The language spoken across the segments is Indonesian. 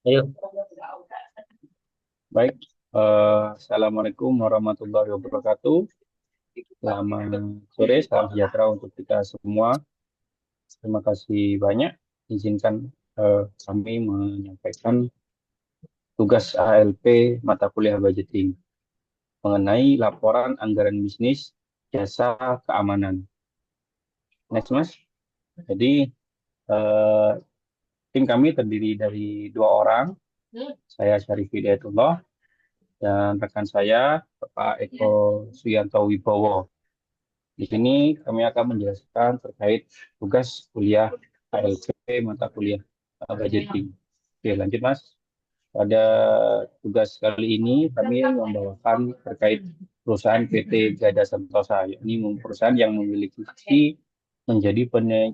Ayo. Baik, Assalamualaikum warahmatullahi wabarakatuh. Selamat sore, salam sejahtera untuk kita semua. Terima kasih banyak. Izinkan kami menyampaikan tugas ALP mata kuliah budgeting mengenai laporan anggaran bisnis jasa keamanan. Next, Mas. Jadi, eh, tim kami terdiri dari dua orang. Saya Syarif Hidayatullah dan rekan saya, Bapak Eko Suyanto Wibowo. Di sini kami akan menjelaskan terkait tugas kuliah ALP mata kuliah budgeting. Oke, lanjut Mas. Pada tugas kali ini kami membawakan terkait perusahaan PT Gada Sentosa, yakni perusahaan yang memiliki visi menjadi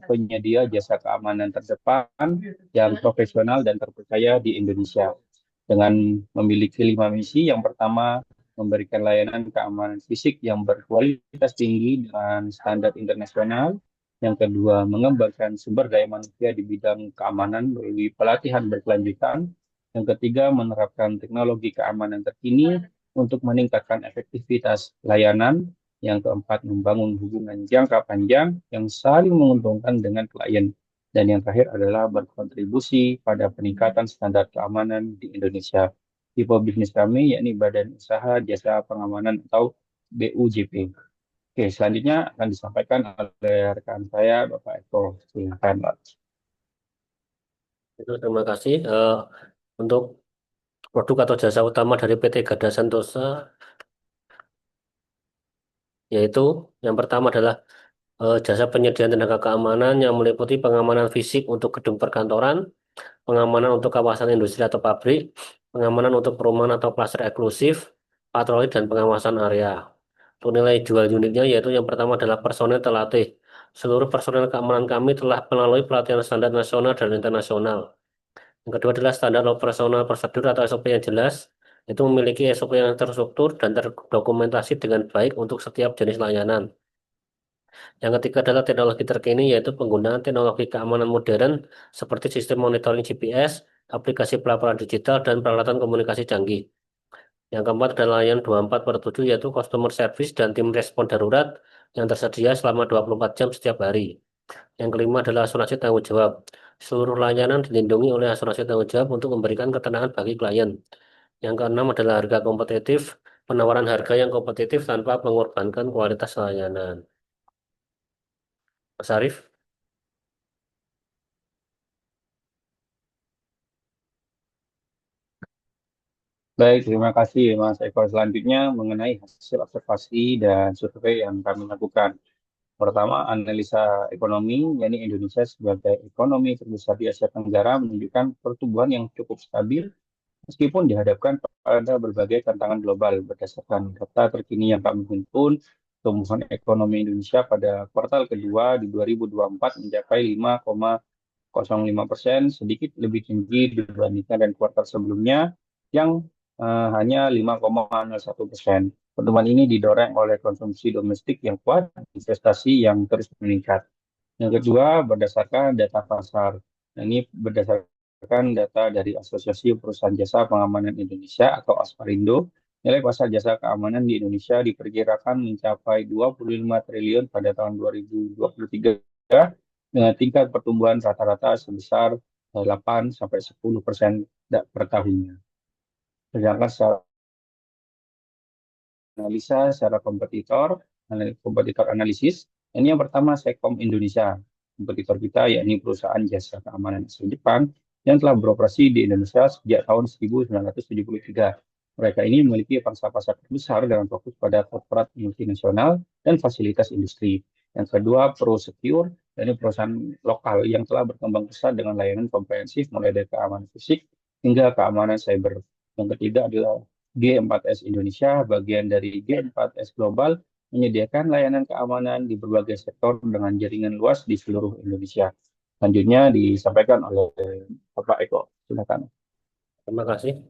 penyedia jasa keamanan terdepan yang profesional dan terpercaya di Indonesia dengan memiliki 5 misi. Yang pertama, memberikan layanan keamanan fisik yang berkualitas tinggi dengan standar internasional. Yang kedua, mengembangkan sumber daya manusia di bidang keamanan melalui pelatihan berkelanjutan. Yang ketiga, menerapkan teknologi keamanan terkini untuk meningkatkan efektivitas layanan. Yang keempat, membangun hubungan jangka panjang yang saling menguntungkan dengan klien. Dan yang terakhir adalah berkontribusi pada peningkatan standar keamanan di Indonesia. Tipe bisnis kami yakni Badan Usaha Jasa Pengamanan atau BUJP. Oke, selanjutnya akan disampaikan oleh rekan saya, Bapak Eko. Silakan, Pak. Itu terima kasih. Untuk produk atau jasa utama dari PT Gada Sentosa, yaitu yang pertama adalah jasa penyediaan tenaga keamanan yang meliputi pengamanan fisik untuk gedung perkantoran, pengamanan untuk kawasan industri atau pabrik, pengamanan untuk perumahan atau klaster eksklusif, patroli dan pengawasan area. Untuk nilai jual unitnya, yaitu yang pertama adalah personel terlatih. Seluruh personel keamanan kami telah melalui pelatihan standar nasional dan internasional. Yang kedua adalah standar operasional prosedur atau SOP yang jelas. Itu memiliki SOP yang terstruktur dan terdokumentasi dengan baik untuk setiap jenis layanan. Yang ketiga adalah teknologi terkini, yaitu penggunaan teknologi keamanan modern seperti sistem monitoring GPS, aplikasi pelaporan digital, dan peralatan komunikasi canggih. Yang keempat adalah layanan 24/7, yaitu customer service dan tim respon darurat yang tersedia selama 24 jam setiap hari. Yang kelima adalah asuransi tanggung jawab. Seluruh layanan dilindungi oleh asuransi tanggung jawab untuk memberikan ketenangan bagi klien. Yang keenam adalah harga kompetitif, penawaran harga yang kompetitif tanpa mengorbankan kualitas layanan. Mas Arief? Baik, terima kasih Mas Eko. Selanjutnya mengenai hasil observasi dan survei yang kami lakukan. Pertama, analisa ekonomi, yakni Indonesia sebagai ekonomi terbesar di Asia Tenggara menunjukkan pertumbuhan yang cukup stabil meskipun dihadapkan pada berbagai tantangan global. Berdasarkan data terkini yang kami himpun, pertumbuhan ekonomi Indonesia pada kuartal kedua di 2024 mencapai 5,05%, sedikit lebih tinggi dibandingkan dengan kuartal sebelumnya yang hanya 5,01%. Pertumbuhan ini didorong oleh konsumsi domestik yang kuat, investasi yang terus meningkat. Yang kedua, berdasarkan data pasar. Nah, ini berdasarkan data dari Asosiasi Perusahaan Jasa Pengamanan Indonesia atau Asparindo, nilai pasar jasa keamanan di Indonesia diperkirakan mencapai 25 triliun pada tahun 2023 dengan tingkat pertumbuhan rata-rata sebesar 8 sampai 10% per tahunnya. Sedangkan secara analisa secara kompetitor analisis. Ini yang pertama Sekom Indonesia. Kompetitor kita yakni perusahaan jasa keamanan asal Jepang yang telah beroperasi di Indonesia sejak tahun 1973. Mereka ini memiliki pangsa pasar terbesar dengan fokus pada korporat multinasional dan fasilitas industri. Yang kedua, ProSecure, yakni perusahaan lokal yang telah berkembang pesat dengan layanan komprehensif mulai dari keamanan fisik hingga keamanan cyber. Yang ketiga adalah G4S Indonesia, bagian dari G4S Global, menyediakan layanan keamanan di berbagai sektor dengan jaringan luas di seluruh Indonesia. Selanjutnya disampaikan oleh Bapak Eko. Silakan. Terima kasih.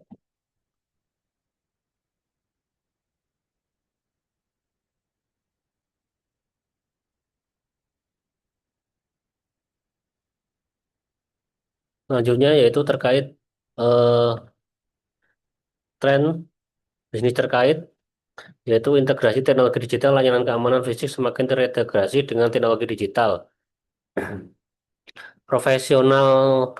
Selanjutnya yaitu terkait eh, tren bisnis terkait, yaitu integrasi teknologi digital, layanan keamanan fisik semakin terintegrasi dengan teknologi digital. Profesional,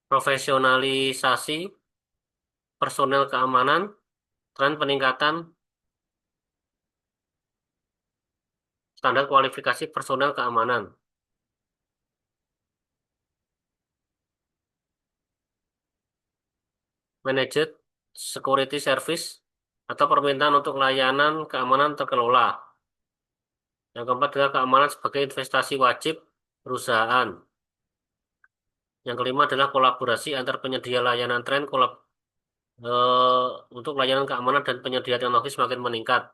profesionalisasi personel keamanan, tren peningkatan standar kualifikasi personel keamanan. Managed security service atau permintaan untuk layanan keamanan terkelola. Yang keempat adalah keamanan sebagai investasi wajib perusahaan. Yang kelima adalah kolaborasi antar penyedia layanan tren eh, untuk layanan keamanan dan penyedia teknologi semakin meningkat.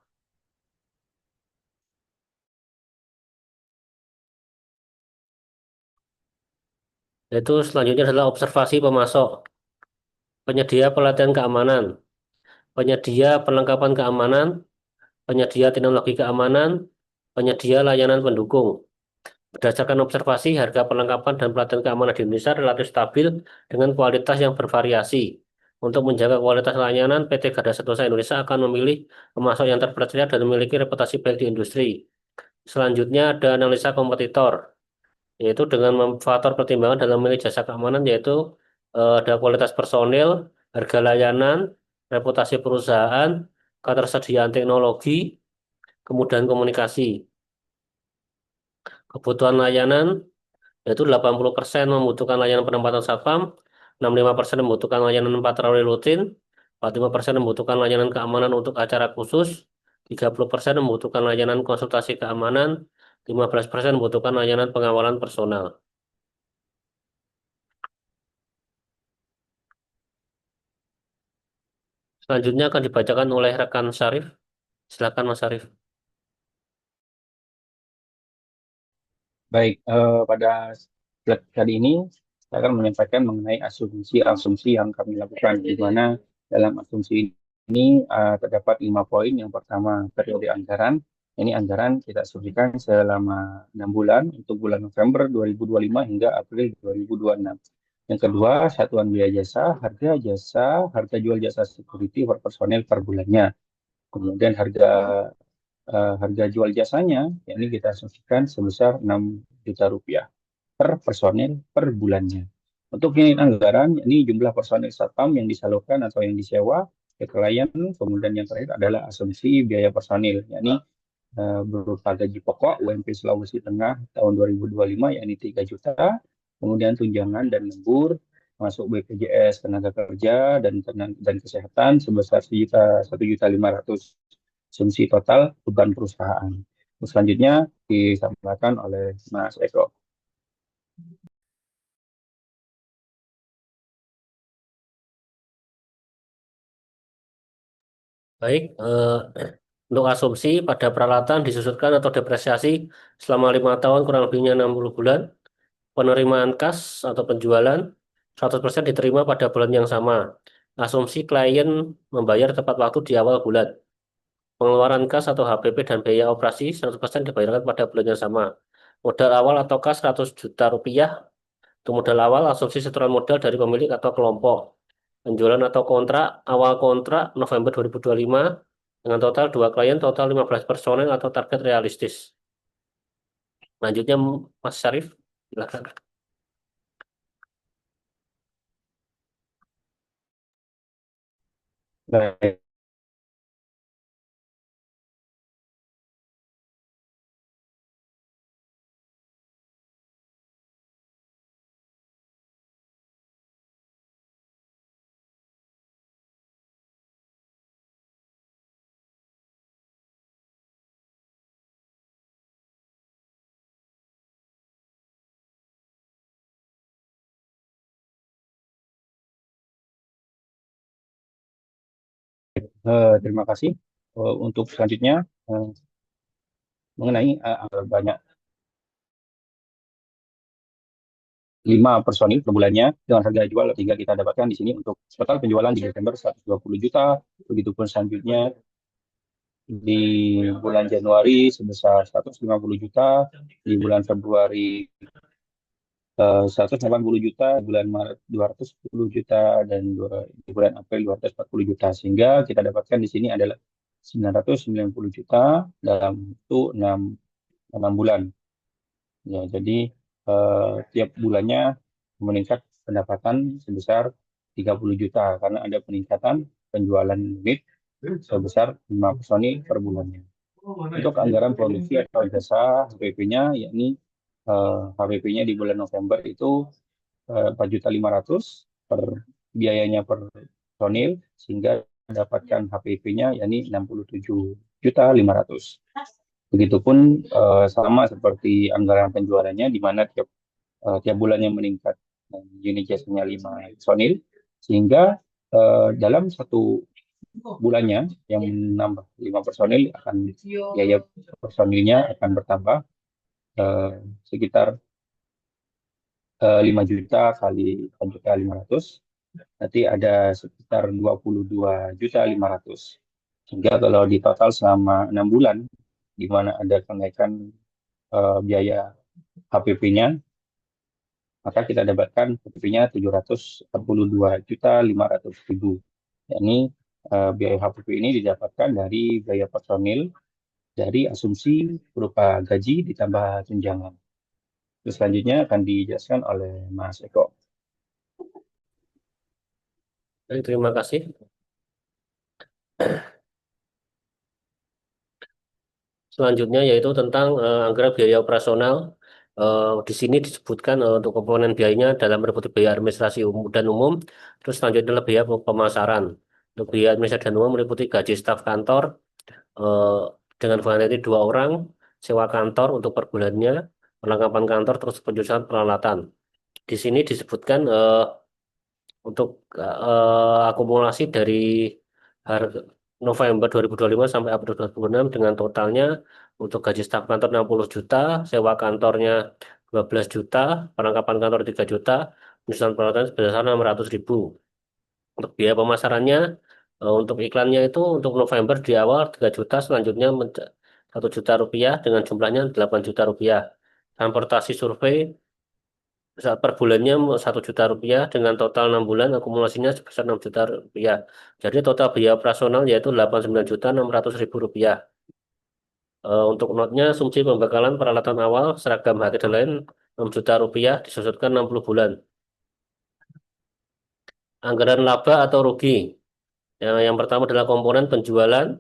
Yaitu selanjutnya adalah observasi pemasok, penyedia pelatihan keamanan, penyedia perlengkapan keamanan, penyedia teknologi keamanan, penyedia layanan pendukung. Berdasarkan observasi, harga perlengkapan dan pelatihan keamanan di Indonesia relatif stabil dengan kualitas yang bervariasi. Untuk menjaga kualitas layanan, PT Garda Sentosa Indonesia akan memilih pemasok yang terpercaya dan memiliki reputasi baik di industri. Selanjutnya ada analisa kompetitor, yaitu dengan faktor pertimbangan dalam memilih jasa keamanan, yaitu ada kualitas personil, harga layanan, reputasi perusahaan, ketersediaan teknologi, kemudahan komunikasi. Kebutuhan layanan, yaitu 80% membutuhkan layanan penempatan satpam, 65% membutuhkan layanan patroli rutin, 45% membutuhkan layanan keamanan untuk acara khusus, 30% membutuhkan layanan konsultasi keamanan, 15% membutuhkan layanan pengawalan personal. Selanjutnya akan dibacakan oleh rekan Syarif. Silakan Mas Syarif. Baik, pada slide kali ini saya akan menyampaikan mengenai asumsi-asumsi yang kami lakukan, di mana dalam asumsi ini terdapat 5 poin. Yang pertama, periode anggaran. Ini anggaran kita asumsikan selama 6 bulan untuk bulan November 2025 hingga April 2026. Yang kedua, satuan biaya jasa, harga jual jasa security per personel per bulannya. Kemudian harga jual jasanya, yakni kita asumsikan sebesar 6 juta rupiah per personel per bulannya. Untuk unit anggaran, ini jumlah personel satpam yang disalurkan atau yang disewa ke klien. Kemudian yang terakhir adalah asumsi biaya personil, yakni berupa gaji pokok UMP Sulawesi Tengah tahun 2025, yakni 3 juta. Kemudian tunjangan dan lembur, masuk BPJS tenaga kerja dan kesehatan sebesar 1.500.000. Asumsi total beban perusahaan. Selanjutnya disampaikan oleh Mas Eko. Baik, untuk asumsi pada peralatan disusutkan atau depresiasi selama 5 tahun kurang lebihnya 60 bulan. Penerimaan kas atau penjualan 100% diterima pada bulan yang sama. Asumsi klien membayar tepat waktu di awal bulan. Pengeluaran kas atau HPP dan biaya operasi 100% dibayarkan pada bulan yang sama. Modal awal atau kas 100 juta rupiah. Untuk modal awal, asumsi setoran modal dari pemilik atau kelompok. Penjualan atau kontrak, awal kontrak November 2025 dengan total 2 klien, total 15 personel atau target realistis. Lanjutnya Mas Syarif, silakan. Baik, terima kasih. Untuk selanjutnya mengenai banyak 5 personil per bulannya dengan harga jual tinggal kita dapatkan di sini untuk total penjualan di Desember 120 juta. Begitupun selanjutnya di bulan Januari sebesar 150 juta, di bulan Februari 180 juta, di bulan Maret 210 juta, dan di bulan April 240 juta. Sehingga kita dapatkan di sini adalah 990 juta dalam waktu 6 bulan. Ya, jadi tiap bulannya meningkat pendapatan sebesar 30 juta karena ada peningkatan penjualan unit sebesar 5 personil per bulannya. Untuk anggaran produksi atau jasa HPP-nya, yakni HPP-nya di bulan November itu 4.500.000 per biayanya per personil, sehingga mendapatkan HPP-nya yakni 67.500.000. Begitupun sama seperti anggaran penjualannya, di mana tiap bulannya meningkat unit jasanya 5 personil, sehingga dalam satu bulannya yang menambah 5 personil akan biaya personilnya akan bertambah eh, sekitar 5 juta kali 4 juta 500, nanti ada sekitar 22.500.000. Sehingga kalau di total selama 6 bulan, di mana ada kenaikan biaya HPP-nya, maka kita dapatkan HPP-nya 742.500.000. Yakni biaya HPP ini didapatkan dari biaya personil, dari asumsi berupa gaji ditambah tunjangan. Terus selanjutnya akan dijelaskan oleh Mas Eko. Baik, terima kasih. Selanjutnya yaitu tentang anggaran biaya operasional. Di sini disebutkan untuk komponen biayanya dalam meliputi biaya administrasi umum dan umum. Terus selanjutnya adalah biaya pemasaran. Untuk biaya administrasi dan umum meliputi gaji staf kantor eh, dengan vanity 2 orang, sewa kantor untuk per bulannya, perlengkapan kantor, terus penjualan peralatan. Di sini disebutkan untuk akumulasi dari harga November 2025 sampai April 2026 dengan totalnya untuk gaji staf kantor 60 juta, sewa kantornya 12 juta, perlengkapan kantor 3 juta, penyusunan peralatan sebesar 600.000. Untuk biaya pemasarannya, untuk iklannya itu untuk November di awal 3 juta, selanjutnya 1 juta rupiah dengan jumlahnya 8 juta rupiah. Transportasi survei saat per bulannya 1 juta rupiah dengan total 6 bulan akumulasinya sebesar 6 juta rupiah. Jadi total biaya operasional yaitu 89.600.000 rupiah. Untuk notnya asumsi pembekalan peralatan awal seragam hati dan lain 6 juta rupiah disusutkan 60 bulan. Anggaran laba atau rugi. Yang pertama adalah komponen penjualan.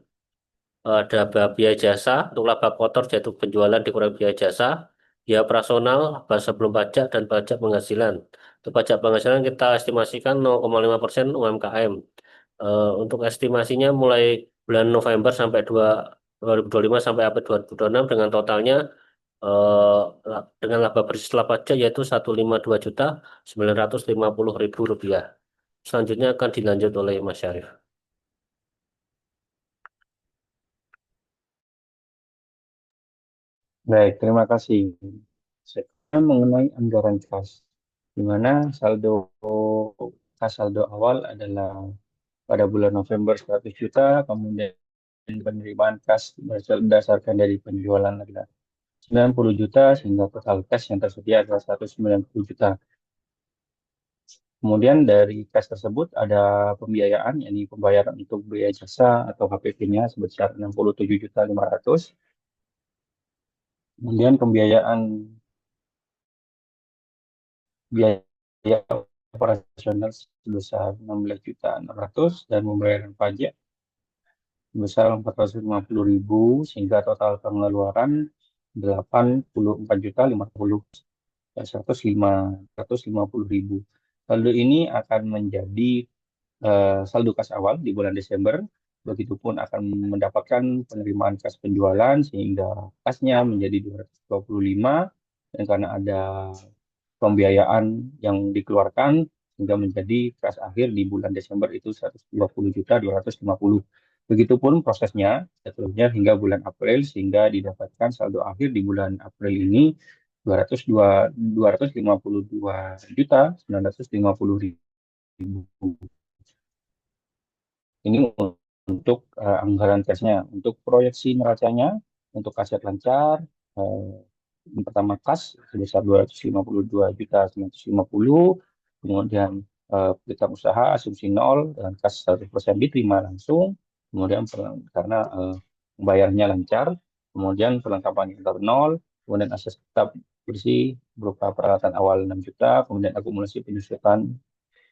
Ada biaya jasa untuk laba kotor yaitu penjualan dikurangi biaya jasa, biaya operasional, laba sebelum pajak dan pajak penghasilan. Untuk pajak penghasilan kita estimasikan 0,5% UMKM. Untuk estimasinya mulai bulan November sampai 2025 sampai April 2026 dengan totalnya dengan laba bersih setelah pajak yaitu 152.950.000 rupiah. Selanjutnya akan dilanjut oleh Mas Syarif. Baik, terima kasih. Sekarang mengenai anggaran kas, di mana saldo awal adalah pada bulan November 100 juta, kemudian penerimaan kas berdasarkan dari penjualan adalah 90 juta, sehingga total kas yang tersedia adalah 190 juta. Kemudian dari kas tersebut ada pembiayaan, yakni pembayaran untuk biaya jasa atau HPP-nya sebesar 67.500. Kemudian pembiayaan biaya operasional sebesar 16.600 dan pembayaran pajak sebesar 450.000, sehingga total pengeluaran 84.550.150.000. Saldo ini akan menjadi saldo kas awal di bulan Desember. Begitupun akan mendapatkan penerimaan kas penjualan sehingga kasnya menjadi 225, dan karena ada pembiayaan yang dikeluarkan hingga menjadi kas akhir di bulan Desember itu 120.250. Begitupun prosesnya seterusnya hingga bulan April, sehingga didapatkan saldo akhir di bulan April ini 252.950.000. Ini untuk anggaran tesnya. Untuk proyeksi neracanya, untuk aset lancar, eh, yang pertama kas sebesar 252.950, kemudian piutang usaha asumsi nol dan kas 100% diterima langsung, kemudian karena pembayarannya lancar, kemudian perlengkapan inventor nol, kemudian aset tetap bersih berupa peralatan awal 6 juta, kemudian akumulasi penyusutan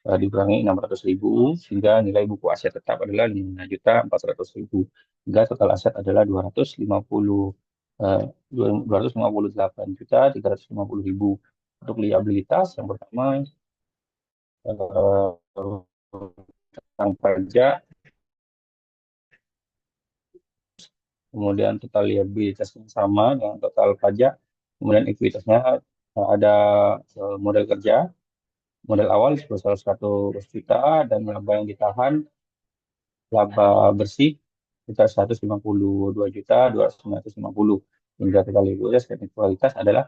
dikurangi 600.000 sehingga nilai buku aset tetap adalah 5.400.000 hingga total aset adalah 258.350.000. Untuk liabilitas yang pertama tentang pajak, kemudian total liabilitasnya sama dengan total pajak, kemudian ekuitasnya ada modal kerja, modal awal sebesar 100 juta dan laba yang ditahan, laba bersih sekitar 152.250.000 hingga total likuiditas dan kualitas adalah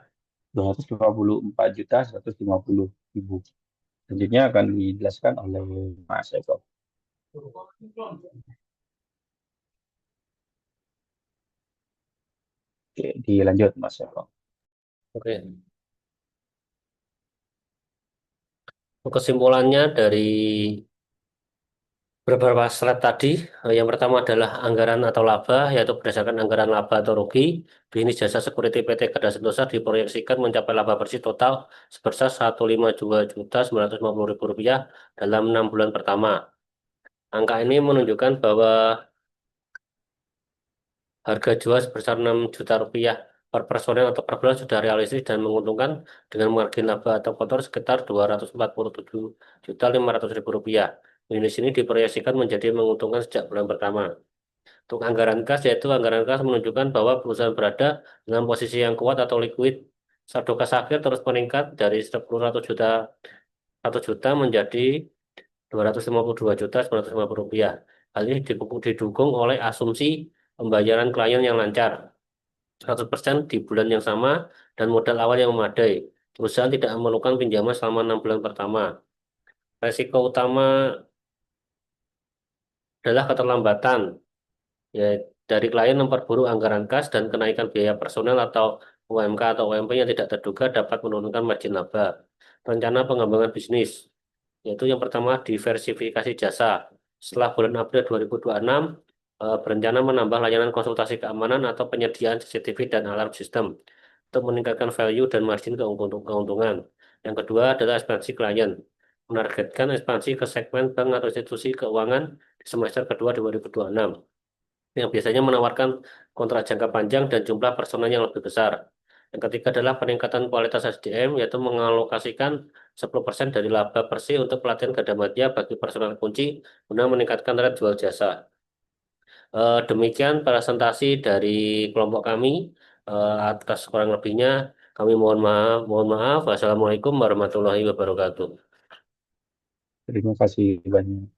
254.150.000. Selanjutnya akan dijelaskan oleh Mas Eko. Oke, dilanjut Mas Eko. Oke. Kesimpulannya dari beberapa slide tadi, yang pertama adalah anggaran atau laba, yaitu berdasarkan anggaran laba atau rugi, bisnis jasa security PT Garda Sentosa diproyeksikan mencapai laba bersih total sebesar Rp152.950.000 dalam 6 bulan pertama. Angka ini menunjukkan bahwa harga jual sebesar 6 juta rupiah per personel atau per bulan sudah realistis dan menguntungkan dengan margin laba atau kotor sekitar Rp247.500.000. Bisnis ini diproyeksikan menjadi menguntungkan sejak bulan pertama. Untuk anggaran kas, yaitu anggaran kas menunjukkan bahwa perusahaan berada dalam posisi yang kuat atau liquid. Saldo kas akhir terus meningkat dari 100 juta, 1 juta menjadi Rp252.950.000. Hal ini didukung oleh asumsi pembayaran klien yang lancar, 100% di bulan yang sama, dan modal awal yang memadai. Perusahaan tidak memerlukan pinjaman selama 6 bulan pertama. Resiko utama adalah keterlambatan, ya, dari klien memperburu anggaran kas dan kenaikan biaya personel atau UMK atau UMP yang tidak terduga dapat menurunkan margin laba. Rencana pengembangan bisnis, yaitu yang pertama diversifikasi jasa. Setelah bulan April 2026, berencana menambah layanan konsultasi keamanan atau penyediaan CCTV dan alarm sistem untuk meningkatkan value dan margin keuntungan. Yang kedua adalah ekspansi klien. Menargetkan ekspansi ke segmen bank atau institusi keuangan di semester kedua 2026 yang biasanya menawarkan kontrak jangka panjang dan jumlah personel yang lebih besar. Yang ketiga adalah peningkatan kualitas SDM, yaitu mengalokasikan 10% dari laba bersih untuk pelatihan ganda media bagi personel kunci guna meningkatkan rate jual jasa. Demikian presentasi dari kelompok kami. Atas kurang lebihnya kami mohon maaf. Mohon maaf. Wassalamualaikum warahmatullahi wabarakatuh. Terima kasih banyak.